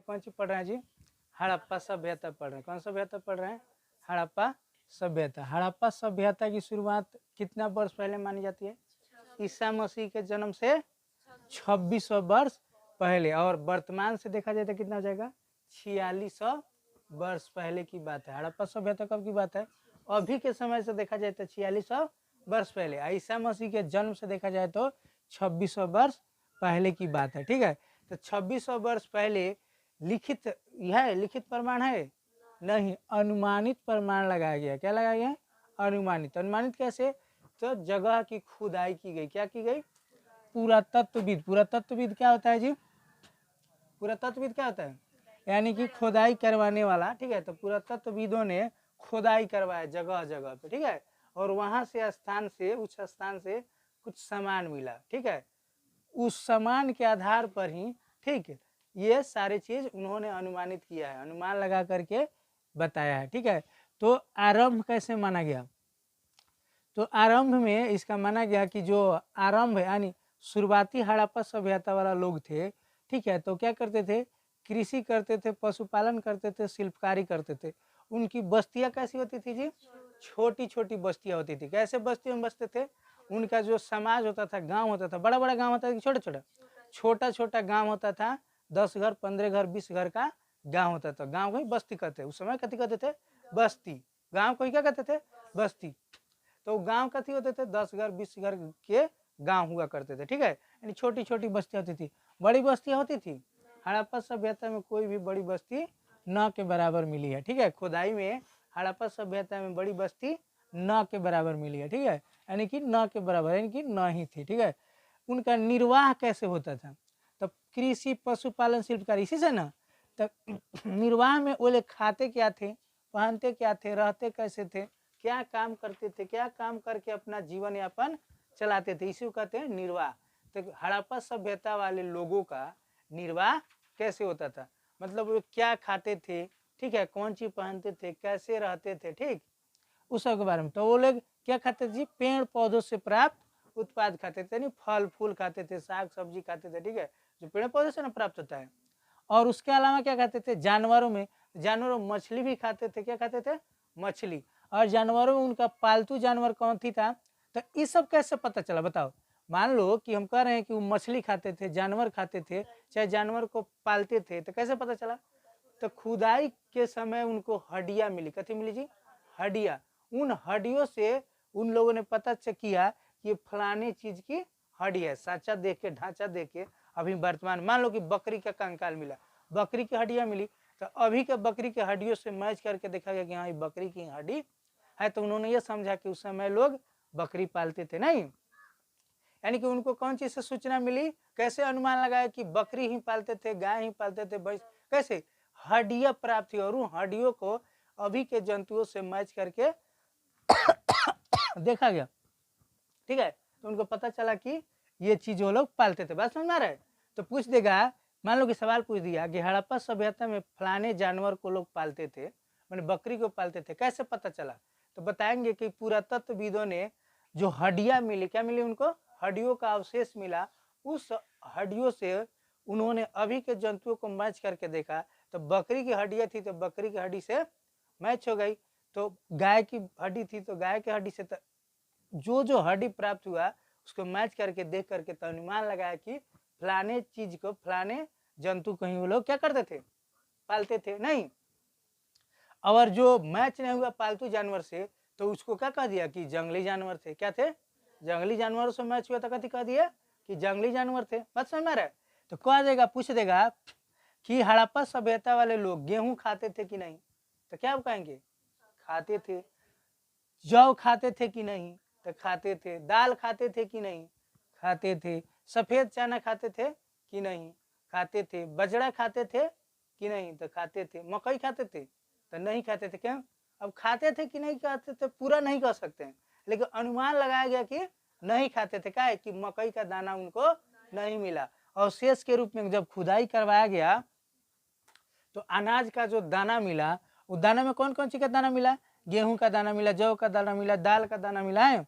कौन सी पढ़ रहे हैं जी? हड़प्पा सभ्यता पढ़ रहे हैं। कौन सभ्यता पढ़ रहे हैं? हड़प्पा सभ्यता। हड़प्पा सभ्यता की शुरुआत कितना वर्ष पहले मानी जाती है? ईसा मसीह के जन्म से 2600 वर्ष पहले। और वर्तमान से देखा जाए तो कितना हो जाएगा? 4600 वर्ष पहले की बात है। हड़प्पा सभ्यता कब की बात है? अभी के समय से देखा जाए तो 4600 वर्ष पहले। ईसा मसीह के जन्म से देखा जाए तो 2600 वर्ष पहले की बात है। ठीक है, तो 2600 वर्ष पहले लिखित है, लिखित प्रमाण है नहीं, अनुमानित प्रमाण लगाया गया। क्या लगाया गया? अनुमानित। अनुमानित कैसे? तो जगह की खुदाई की गई। क्या की गई? पुरातत्वविद। पुरातत्वविद क्या होता है जी? पुरातत्वविद क्या होता है? यानी कि खुदाई करवाने वाला। ठीक है, तो पुरातत्वविदों ने खुदाई करवाया जगह जगह पे। ठीक है, और वहां से स्थान से, उस स्थान से कुछ सामान मिला। ठीक है, उस सामान के आधार पर ही, ठीक, ये सारी चीज उन्होंने अनुमानित किया है, अनुमान लगा करके बताया है। ठीक है, तो आरंभ कैसे माना गया? तो आरंभ में इसका माना गया कि जो आरंभ यानी शुरुआती हड़प्पा सभ्यता वाला लोग थे, ठीक है, तो क्या करते थे? कृषि करते थे, पशुपालन करते थे, शिल्पकारी करते थे। उनकी बस्तियां कैसी होती थी जी? छोटी छोटी बस्तियां होती थी। कैसे बस्तियों में बसते थे? उनका जो समाज होता था, गांव होता था, बड़ा बड़ा गांव होता था कि छोटा छोटा? छोटा छोटा गांव होता था। 10 घर, 15 घर, 20 घर का गांव होता था। गांव को ही बस्ती कहते। उस समय कथी कहते थे? बस्ती। गांव को ही क्या कहते थे? बस्ती। तो गांव कथी होते थे? 10 घर, 20 घर के गांव हुआ करते थे। ठीक है, यानी छोटी छोटी बस्तियां होती थी। बड़ी बस्तियां होती थी? हड़प्पा सभ्यता में कोई भी बड़ी बस्ती न के बराबर मिली है। ठीक है, खुदाई में हड़प्पा सभ्यता में बड़ी बस्ती न के बराबर मिली है। ठीक है, यानी कि न के बराबर, यानी कि न ही थी। ठीक है, उनका निर्वाह कैसे होता था? तब कृषि, पशुपालन, शिल्पकारी, इसी से ना। तब निर्वाह में वो लोग खाते क्या थे, पहनते क्या थे, रहते कैसे थे, क्या काम करते थे, क्या काम करके अपना जीवन यापन चलाते थे, इसी को कहते हैं निर्वाह। तो हड़प्पा सभ्यता वाले लोगों का निर्वाह कैसे होता था? मतलब वो क्या खाते थे, ठीक है, कौन चीज पहनते थे, कैसे रहते थे, ठीक, उस सब के बारे में। तो वो लोग क्या खाते थे जी? पेड़ पौधों से प्राप्त उत्पाद खाते थे, नहीं, फल फूल खाते थे, साग सब्जी खाते थे। ठीक है, जो पेड़ पौधे से ना प्राप्त होता है। और उसके अलावा क्या खाते थे? जानवरों में, जानवरों मछली भी खाते थे। क्या खाते थे? मछली। और जानवरों में उनका पालतू जानवर कौन थी था? तो ये सब कैसे पता चला बताओ? मान लो कि हम कह रहे हैं कि वो मछली खाते थे, जानवर खाते थे, चाहे जानवर को पालते थे, तो कैसे पता चला? तो खुदाई के समय उनको हड्डियां मिली। कथी मिली जी? हड्डियां। उन हड्डियों से उन लोगों ने पता किया कि फलाने चीज की हड्डी है। साचा देख के, ढांचा देख के। अभी वर्तमान मान लो कि बकरी का कंकाल मिला, बकरी की हड्डियां मिली, तो अभी के बकरी के हड्डियों से मैच करके देखा गया कि हाँ, ये बकरी की हड्डी है। तो उन्होंने ये समझा कि उस समय लोग बकरी पालते थे। नहीं, यानी कि उनको कौन चीज से सूचना मिली? कैसे अनुमान लगाया कि बकरी ही पालते थे, गाय ही पालते थे, भैंस? कैसे? हड्डियां प्राप्त हुई, और उन हड्डियों को अभी के जंतुओं से मैच करके देखा गया। ठीक है, तो उनको पता चला कि ये चीज वो लोग पालते थे। बात समझ में आ रहा है? तो पूछ देगा, मान लो कि सवाल पूछ दिया कि हड़प्पा सभ्यता में फलाने जानवर को लोग पालते थे, मैंने बकरी को पालते थे, कैसे पता चला? तो बताएंगे कि पुरातत्वविदों ने जो हड्डियां मिली, क्या मिली उनको? हड्डियों का अवशेष मिला। उस हड्डियों से उन्होंने अभी के जंतुओं को मैच करके देखा, तो बकरी की हड्डियां थी तो बकरी की हड्डी से मैच हो गई। तो गाय की हड्डी थी तो गाय की हड्डी से, जो जो हड्डी प्राप्त हुआ उसको मैच करके देख करके तो अनुमान लगाया कि फलाने चीज को, फलाने जंतु को ही वो लोग क्या करते थे? पालते थे। नहीं, और जो मैच नहीं हुआ पालतू जानवर से, तो उसको क्या कह दिया कि जंगली जानवर थे। क्या थे? जंगली जानवरों से मैच हुआ तो कथी कह दिया कि जंगली जानवर थे। बात समझ में आ रहा है? तो कह देगा, पूछ देगा कि हड़प्पा सभ्यता वाले लोग गेहूं खाते थे कि नहीं? तो क्या कहेंगे? खाते थे। जौ खाते थे कि नहीं? तो खाते थे। दाल खाते थे कि नहीं? खाते थे। सफेद चना खाते थे कि नहीं? खाते थे। बजरा खाते थे कि नहीं? तो खाते थे। मकई खाते थे? तो नहीं खाते थे। क्यों? अब खाते थे कि नहीं खाते थे पूरा नहीं कह सकते हैं, लेकिन अनुमान लगाया गया कि नहीं खाते थे। क्या है कि मकई का दाना उनको नहीं मिला। और शेष के रूप में जब खुदाई करवाया गया तो अनाज का जो दाना मिला, उस दाना में कौन कौन सी का दाना मिला? गेहूं का दाना मिला, जौ का दाना मिला, दाल का दाना मिला है,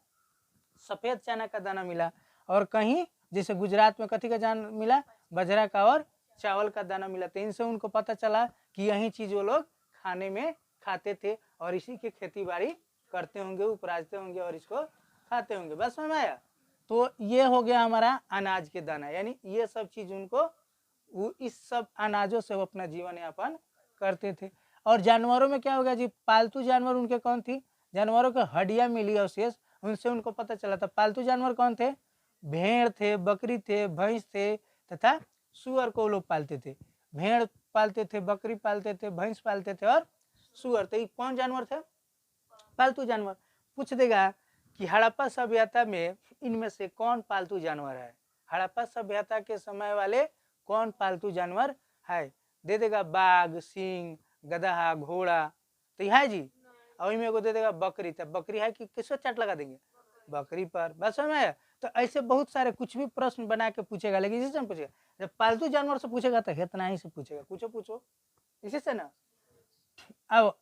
सफेद चना का दाना मिला, और कहीं जैसे गुजरात में कथी का दाना मिला? बजरा का और चावल का दाना मिला। तो इनसे उनको पता चला कि यही चीज वो लोग खाने में खाते थे और इसी की खेती बाड़ी करते होंगे, उपराजते होंगे और इसको खाते होंगे। बस समझ में आया। तो ये हो गया हमारा अनाज के दाना, यानी ये सब चीज उनको वो इस सब अनाजों से वो अपना जीवन यापन करते थे। और जानवरों में क्या हो गया जी, पालतू जानवर उनके कौन थी, जानवरों के हड्डियां मिली अवशेष, उनसे उनको पता चला था। पालतू जानवर कौन थे, भेड़ थे, बकरी थे, भैंस थे तथा सुअर को लोग पालते थे। भेड़ पालते थे, बकरी पालते थे, भैंस पालते थे और सुअर। तो ये कौन जानवर थे, पालतू जानवर। पूछ देगा कि हड़प्पा सभ्यता में इनमें से कौन पालतू जानवर है, हड़प्पा सभ्यता के समय वाले कौन पालतू जानवर है। दे देगा बाघ, सिंह, गधा, घोड़ा, तो यह है जी। और इनमें को दे देगा बकरी, तो बकरी है कि किसको चट लगा देंगे, बकरी पर। बस समझ में आया। तो ऐसे बहुत सारे कुछ भी प्रश्न बना के पूछेगा, लेकिन इसी से पूछेगा। जब पालतू जानवर से पूछेगा तो इतना ही से पूछेगा, पूछो पूछो इसी से ना। अब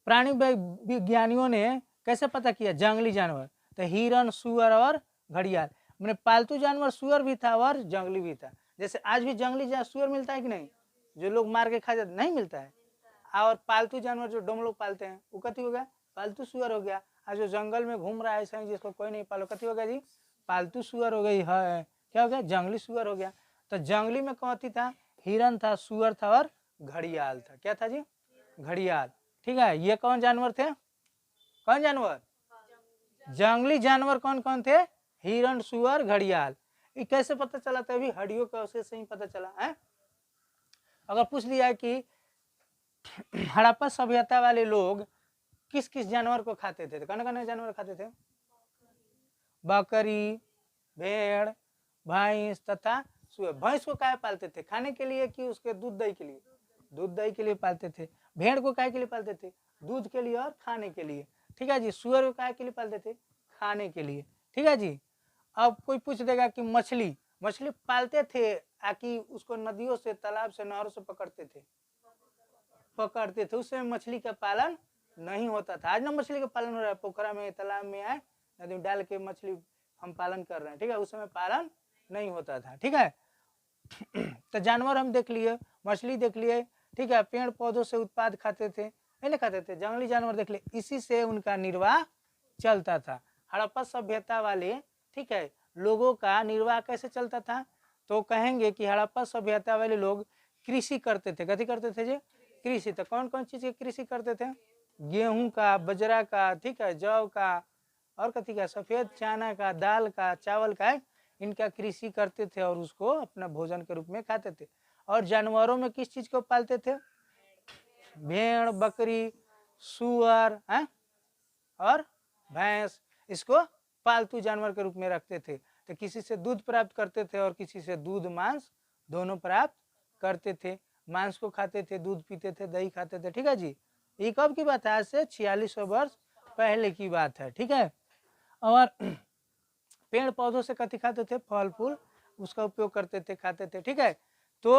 प्राणी विज्ञानियों ने कैसे पता किया, जंगली जानवर, तो हिरन, सुअर और घड़ियाल। मैंने पालतू जानवर सुअर भी था और जंगली भी था। जैसे आज भी जंगली सुअर मिलता है कि नहीं, जो लोग मार के खा जाते, नहीं मिलता है। और पालतू जानवर जो डोम लोग पालते हैं वो कथी हो गया, पालतू सुअर हो गया। और जो जंगल में घूम रहा है ऐसा जिसको कोई नहीं पालो, कथी हो गया जी, पालतू सुअर हो गई है। क्या हो गया, जंगली सुअर हो गया। तो जंगली में कौन थी था, हिरन था, सुअर था और घड़ियाल था। क्या था जी, घड़ियाल। ठीक है, ये कौन जानवर थे, कौन जानवर, जंगली जानवर कौन कौन थे, हिरन, सुअर, घड़ियाल। ये कैसे पता चला था, अभी हड्डियों के अवशेष से ही पता चला है। अगर पूछ लिया कि हड़प्पा सभ्यता वाले लोग किस किस जानवर को खाते थे, कौन कौन जानवर खाते थे, बकरी, भेड़, भैंस तथा सुअर। भैंस को क्या पालते थे, खाने के लिए कि उसके दूध दही के लिए, दूध दही के लिए पालते थे। भेड़ को काय के लिए पालते थे, दूध के लिए और खाने के लिए। ठीक है जी। सुअर को काय के लिए पालते थे, खाने के लिए। ठीक है जी। अब कोई पूछ देगा कि मछली, मछली पालते थे आकि उसको नदियों से, तालाब से, नहरों से पकड़ते थे, पकड़ते थे। उस समय मछली का पालन नहीं होता था। आज ना मछली का पालन हो रहा है, पोखरा में, तालाब में आए, नदी में डाल के मछली हम पालन कर रहे हैं। ठीक है, उस समय पालन नहीं होता था। ठीक है। तो जानवर हम देख लिए, मछली देख लिए। ठीक है, पेड़ पौधों से उत्पाद खाते थे, नहीं खाते थे। जंगली जानवर देख लिए, इसी से उनका निर्वाह चलता था। हड़प्पा सभ्यता वाले, ठीक है, लोगों का निर्वाह कैसे चलता था, तो कहेंगे कि हड़प्पा सभ्यता वाले लोग कृषि करते थे। कथी करते थे जी, कृषि। तो कौन कौन चीज की कृषि करते थे, गेहूं का, बजरा का, ठीक है, जौ का, और कथी का, सफेद चना का, दाल का, चावल का, इनका कृषि करते थे और उसको अपना भोजन के रूप में खाते थे। और जानवरों में किस चीज को पालते थे, भेड़, बकरी, सुअर है और भैंस, इसको पालतू जानवर के रूप में रखते थे। तो किसी से दूध प्राप्त करते थे और किसी से दूध, मांस दोनों प्राप्त करते थे। मांस को खाते थे, दूध पीते थे, दही खाते थे। ठीक है जी। ये कब की बात है, आज से 4600 वर्ष पहले की बात है। ठीक है। और पेड़ पौधों से कथी खाते थे, फल फूल, उसका उपयोग करते थे, खाते थे। ठीक है। तो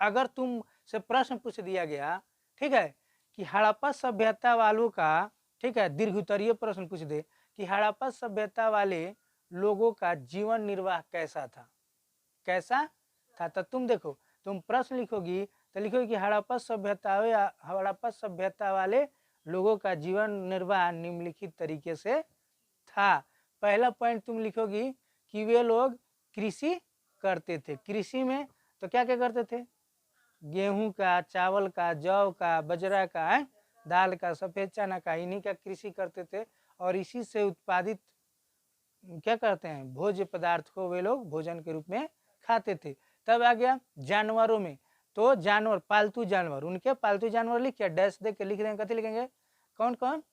अगर तुम से प्रश्न पूछ दिया गया, ठीक है, कि हड़प्पा सभ्यता वालों का, ठीक है, दीर्घ उत्तरीय प्रश्न पूछ दे कि हड़प्पा सभ्यता वाले लोगों का जीवन निर्वाह कैसा था, कैसा था, तो तुम देखो, तुम प्रश्न लिखोगी तो लिखोगी कि हड़प्पा सभ्यता वाले लोगों का जीवन निर्वाह निम्नलिखित तरीके से था। पहला पॉइंट तुम लिखोगी कि वे लोग कृषि करते थे। कृषि में तो क्या क्या करते थे, गेहूं का, चावल का, जौ का, बजरा का है, दाल का, सफेद चना का, इन्हीं का कृषि करते थे। और इसी से उत्पादित क्या करते हैं, भोज्य पदार्थ को वे लोग भोजन के रूप में खाते थे। तब आ गया जानवरों में, तो जानवर, पालतू जानवर, उनके पालतू जानवर लिख के डैश दे के लिख देंगे। कथी लिखेंगे, कौन कौन,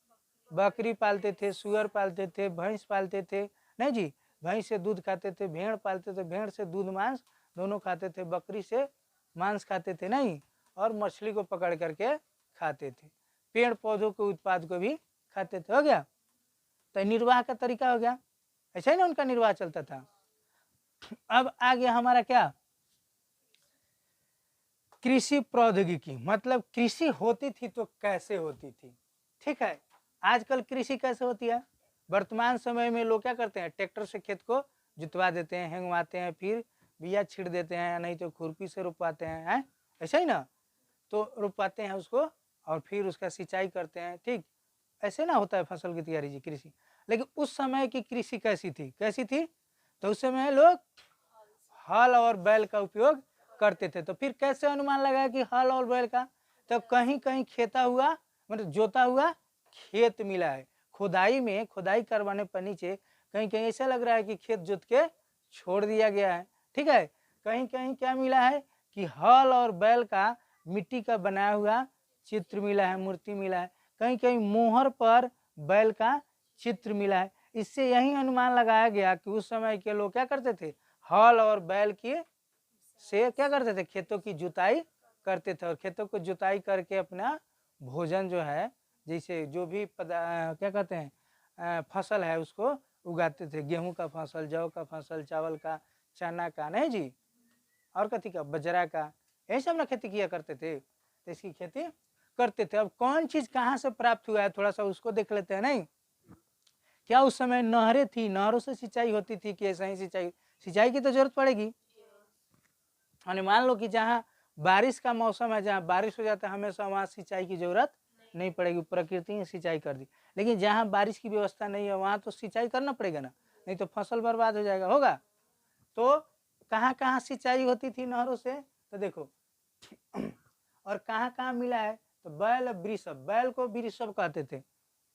बकरी पालते थे, सुअर पालते थे, भैंस पालते थे, नहीं जी, भैंस से दूध खाते थे, भेड़ पालते थे, भेड़ से दूध मांस दोनों खाते थे, बकरी से मांस खाते थे, नहीं, और मछली को पकड़ करके खाते थे, पेड़ पौधों के उत्पाद को भी खाते थे। हो गया। तो निर्वाह का तरीका हो गया, ऐसा ही ना उनका निर्वाह चलता था। अब आ गया हमारा क्या, कृषि प्रौद्योगिकी, मतलब कृषि होती थी तो कैसे होती थी। ठीक है, आजकल कृषि कैसे होती है, वर्तमान समय में लोग क्या करते हैं, ट्रैक्टर से खेत को जुतवा देते हैं, हेंगवाते हैं, फिर बिया छीड़ देते हैं, नहीं तो खुरपी से रोपवाते हैं, ऐसा ही ना, तो रोपवाते हैं उसको और फिर उसका सिंचाई करते हैं, ठीक, ऐसे ना होता है फसल की तैयारी जी, कृषि। लेकिन उस समय की कृषि कैसी थी, कैसी थी, तो उस समय लोग हल और बैल का उपयोग करते थे। तो फिर कैसे अनुमान लगाया कि हल और बैल का, तो कहीं कहीं खेता हुआ मतलब जोता हुआ खेत मिला है, खुदाई में, खुदाई करवाने पर नीचे कहीं कहीं ऐसा लग रहा है कि खेत जोत के छोड़ दिया गया है, ठीक है। कहीं कहीं क्या मिला है कि हल और बैल का मिट्टी का बनाया हुआ चित्र मिला है, मूर्ति मिला है, कहीं कहीं मोहर पर बैल का चित्र मिला है। इससे यही अनुमान लगाया गया कि उस समय के लोग क्या करते थे, हल और बैल की से क्या करते थे, खेतों की जुताई करते थे, और खेतों को जुताई करके अपना भोजन जो है, जैसे जो भी क्या कहते हैं फसल है उसको उगाते थे, गेहूं का फसल, जौ का फसल, चावल का, चना का, नहीं जी, और कथी का, बजरा का, यही सब ना खेती किया करते थे, तो इसकी खेती करते थे। अब कौन चीज कहाँ से प्राप्त हुआ है, थोड़ा सा उसको देख लेते हैं। नहीं, क्या उस समय नहरें थी, नहरों से सिंचाई होती थी कि ऐसा ही सिंचाई, सिंचाई की तो जरूरत पड़ेगी, और मान लो कि जहाँ बारिश का मौसम है, जहाँ बारिश हो जाता है हमेशा, वहाँ सिंचाई की जरूरत नहीं पड़ेगी, प्रकृति ने सिंचाई कर दी। लेकिन जहाँ बारिश की व्यवस्था नहीं है वहाँ तो सिंचाई करना पड़ेगा ना, नहीं तो फसल बर्बाद हो जाएगा, होगा। तो कहाँ कहाँ सिंचाई होती थी नहरों से, तो देखो और कहाँ कहाँ मिला है, तो बैल वृषभ, बैल को वृषभ कहते थे,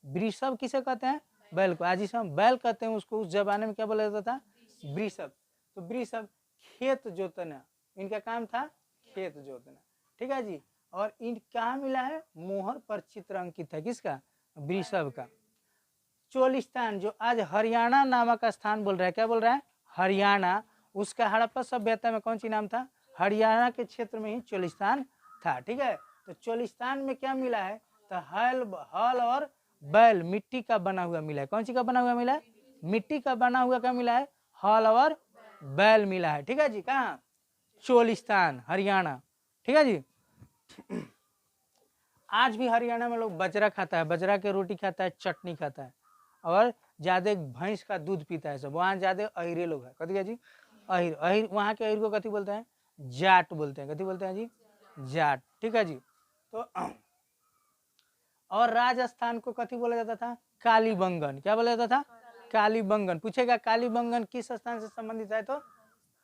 वृषभ किसे कहते हैं, बैल को, आज जिसे हम बैल कहते हैं उसको उस जमाने में क्या बोला जाता था, वृषभ। तो वृषभ खेत जोतना, इनका काम था खेत जोतना, ठीक है जी। और इन कहाँ मिला है, मोहर पर चित्र अंकित है, किसका, वृषभ का। चोलिस्तान जो आज हरियाणा नामक स्थान बोल रहा है, क्या बोल रहा है, हरियाणा, उसका हड़प्पा सभ्यता में कौन सी नाम था, हरियाणा के क्षेत्र में ही चोलिस्तान था, ठीक है। तो चोलिस्तान में क्या मिला है, तो हल और बैल मिट्टी का बना हुआ मिला है, कौन सी का बना हुआ मिला है, मिट्टी का बना हुआ क्या मिला है, हल और बैल मिला है, ठीक है जी। कहाँ, चोलिस्तान, हरियाणा, ठीक है जी। आज भी हरियाणा में लोग बजरा खाता है, बजरा के रोटी खाता है, चटनी खाता है, और ज्यादा भैंस का दूध पीता है सब, वहाँ ज्यादा अहिरे लोग है, कथी जी, अहिर, अहिर, वहाँ के अहिर को कथी बोलते हैं, जाट बोलते हैं, कथी बोलते हैं जी, जाट, ठीक है जी। तो और राजस्थान को कथी बोला जाता था, कालीबंगन, क्या बोला जाता था, कालीबंगन। पूछेगा कालीबंगन किस स्थान से संबंधित है, तो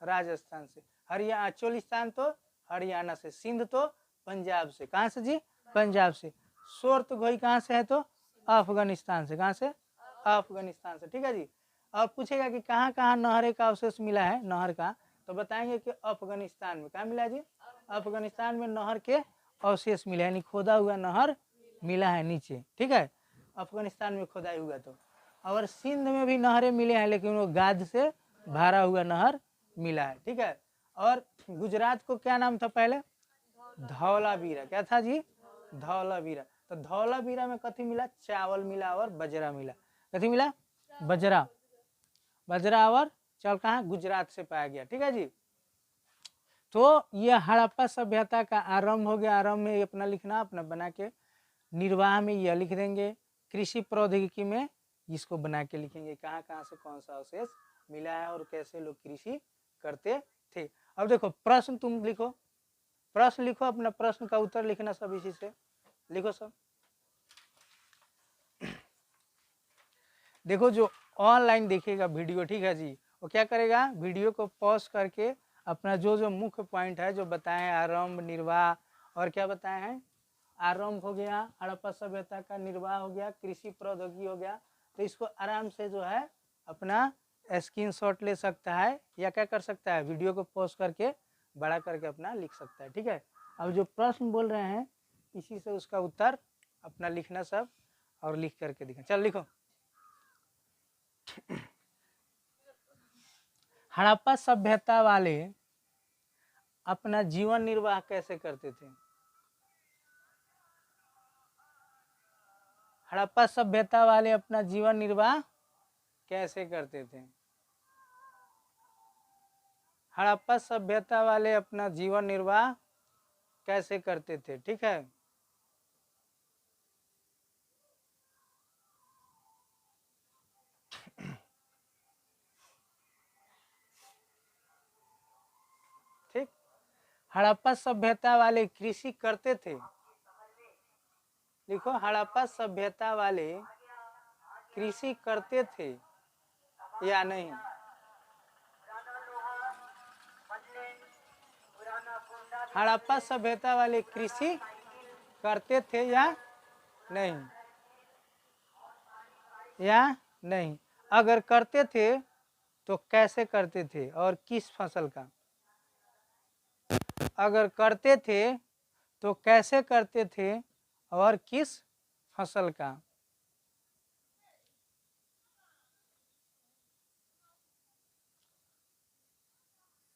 राजस्थान से। हरियाणा, चोलिस्तान तो हरियाणा से, सिंध तो पंजाब से, कहाँ से जी, पंजाब से। सोर्तघोई कहाँ से है, तो अफगानिस्तान से, कहाँ से, अफगानिस्तान से, ठीक है जी। और पूछेगा कि कहाँ कहाँ नहर का अवशेष मिला है, नहर का, तो बताएंगे कि अफगानिस्तान में, क्या मिला जी, अफगानिस्तान में नहर के अवशेष मिले, यानी खोदा हुआ नहर मिला है नीचे, ठीक है, अफगानिस्तान में खोदाई हुआ। तो और सिंध में भी नहरें मिले हैं, लेकिन वो गाद से भरा हुआ नहर मिला है, ठीक है। और गुजरात को क्या नाम था पहले, धौलावीरा, क्या था जी, धौलावीरा। तो धौलावीरा में कथी मिला, चावल मिला और बजरा मिला, कथी मिला, बजरा, बजरा और चावल, कहाँ, गुजरात से पाया गया, ठीक है जी। तो ये हड़प्पा सभ्यता का आरंभ हो गया। आरंभ में अपना लिखना, अपना बना के, निर्वाह में यह लिख देंगे, कृषि प्रौद्योगिकी में इसको बना के लिखेंगे, कहाँ कहाँ से कौन सा अवशेष मिला है और कैसे लोग कृषि करते थे। अब देखो प्रश्न तुम लिखो, प्रश्न लिखो, अपना प्रश्न का उत्तर लिखना सब, इसी से लिखो सब। देखो जो ऑनलाइन देखेगा वीडियो, ठीक है जी, वो क्या करेगा, वीडियो को पॉज करके अपना जो जो मुख्य पॉइंट है जो बताए, आरंभ, निर्वाह, और क्या बताए हैं, आरंभ हो गया हड़प्पा सभ्यता का, निर्वाह हो गया, कृषि प्रौद्योगिकी हो गया। तो इसको आराम से जो है अपना स्क्रीनशॉट ले सकता है, या क्या कर सकता है, वीडियो को पॉज करके बड़ा करके अपना लिख सकता है, ठीक है। अब जो प्रश्न बोल रहे हैं इसी से उसका उत्तर अपना लिखना सब, और लिख करके दिखा, चल लिखो। हड़प्पा सभ्यता वाले अपना जीवन निर्वाह कैसे करते थे, हड़प्पा सभ्यता वाले अपना जीवन निर्वाह कैसे करते थे, हड़प्पा सभ्यता वाले अपना जीवन निर्वाह कैसे करते थे, ठीक है। हड़प्पा सभ्यता वाले कृषि करते थे, लिखो हड़प्पा सभ्यता वाले कृषि करते थे या नहीं। हड़प्पा सभ्यता वाले कृषि करते थे या नहीं, या नहीं। अगर करते थे तो कैसे करते थे और किस फसल का। अगर करते थे तो कैसे करते थे और किस फसल का।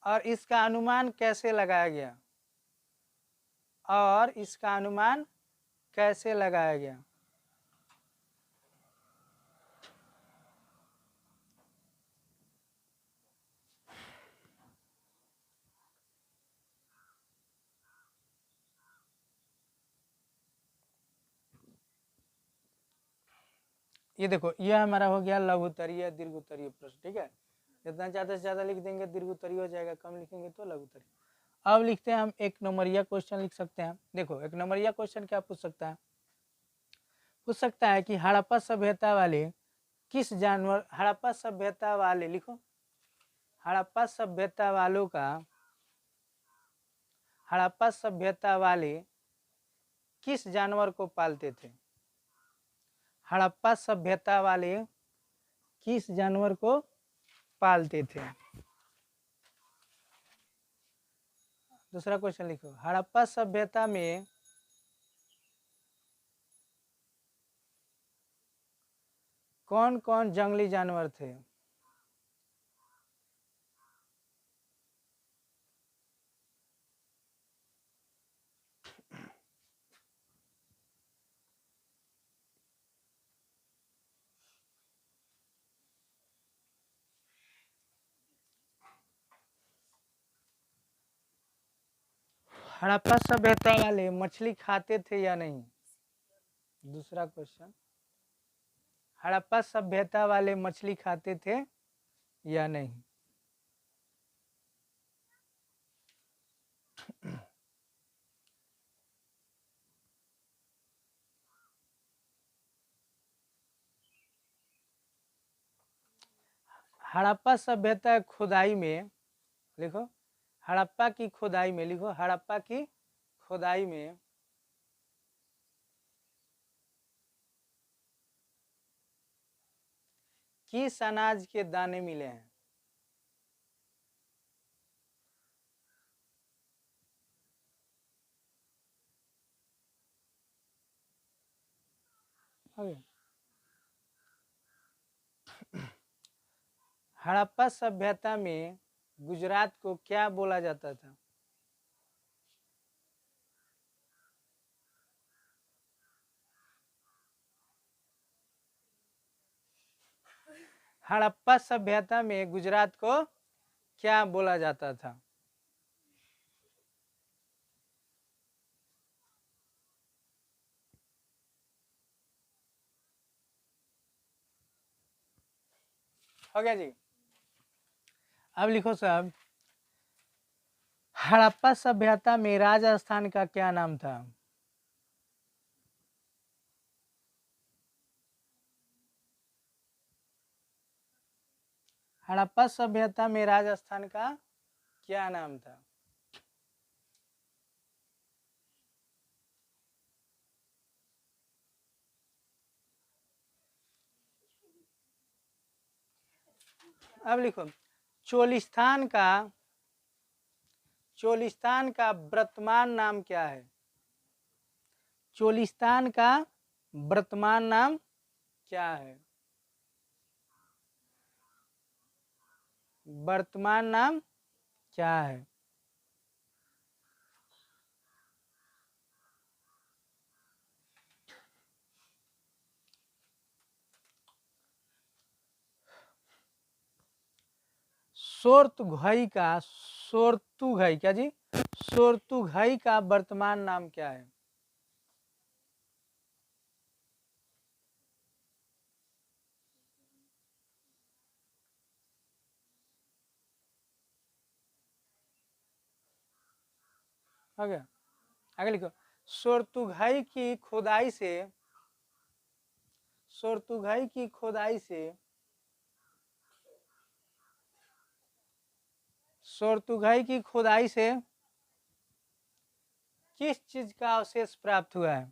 और इसका अनुमान कैसे लगाया गया, और इसका अनुमान कैसे लगाया गया। ये देखो, यह हमारा हो गया लघु उत्तरीय दीर्घ उत्तरीय प्रश्न, ठीक है। जितना ज़्यादा से ज़्यादा लिख देंगे दीर्घ उत्तरीय हो जाएगा, कम लिखेंगे तो लघु उत्तरीय। अब लिखते हैं हम एक नंबरिया क्वेश्चन लिख सकते हैं। देखो एक नंबरिया क्वेश्चन क्या पूछ सकता है, पूछ सकता है कि हड़प्पा सभ्यता वाले किस जानवर, हड़प्पा सभ्यता वाले, लिखो हड़प्पा सभ्यता वालों का, हड़प्पा सभ्यता वाले किस जानवर को पालते थे। हड़प्पा सभ्यता वाले किस जानवर को पालते थे। दूसरा क्वेश्चन लिखो, हड़प्पा सभ्यता में कौन कौन जंगली जानवर थे। हड़प्पा सभ्यता वाले मछली खाते थे या नहीं। दूसरा क्वेश्चन, हड़प्पा सभ्यता वाले मछली खाते थे या नहीं। हड़प्पा सभ्यता खुदाई में, लिखो हड़प्पा की खुदाई में, लिखो हड़प्पा की खुदाई में किस अनाज के दाने मिले हैं। हड़प्पा सभ्यता में गुजरात को क्या बोला जाता था। हड़प्पा सभ्यता में गुजरात को क्या बोला जाता था। हो गया जी। अब लिखो साहब, हड़प्पा सभ्यता में राजस्थान का क्या नाम था। हड़प्पा सभ्यता में राजस्थान का क्या नाम था। अब लिखो, चोलिस्तान का, चोलिस्तान का वर्तमान नाम क्या है। चोलिस्तान का वर्तमान नाम क्या है। वर्तमान नाम क्या है। सोर्तुघई का, सोर्तुघई क्या जी, सोर्तुघई का वर्तमान नाम क्या है। हो गया। आगे लिखो, सोरतुघाई की खुदाई से, सोरतुघाई की खुदाई से, सोरतुघाई की खुदाई से किस चीज का अवशेष प्राप्त हुआ है?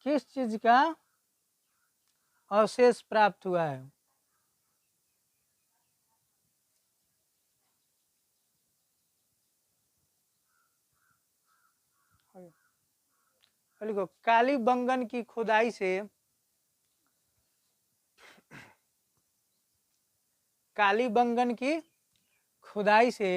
किस चीज का अवशेष प्राप्त हुआ है? लिखो, कालीबंगन की खुदाई से, कालीबंगन की खुदाई से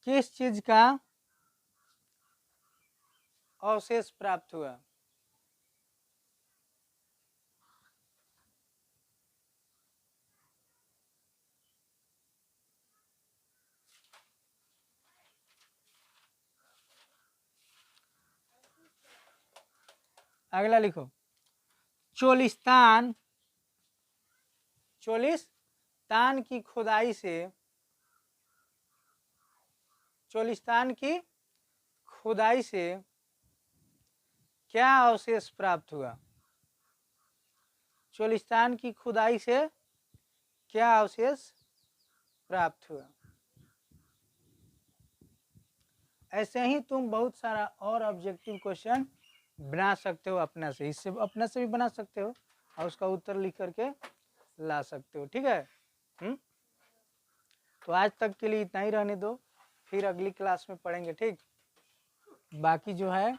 किस चीज का अवशेष प्राप्त हुआ? अगला लिखो, चोलिस्तान, चोलिस्तान की खुदाई से, चोलिस्तान की खुदाई से क्या अवशेष प्राप्त हुआ? चोलिस्तान की खुदाई से क्या अवशेष प्राप्त हुआ? ऐसे ही तुम बहुत सारा और ऑब्जेक्टिव क्वेश्चन बना सकते हो अपना से, इससे अपना से भी बना सकते हो और उसका उत्तर लिख करके ला सकते हो। ठीक है। तो आज तक के लिए इतना ही रहने दो, फिर अगली क्लास में पढ़ेंगे। ठीक, बाकी जो है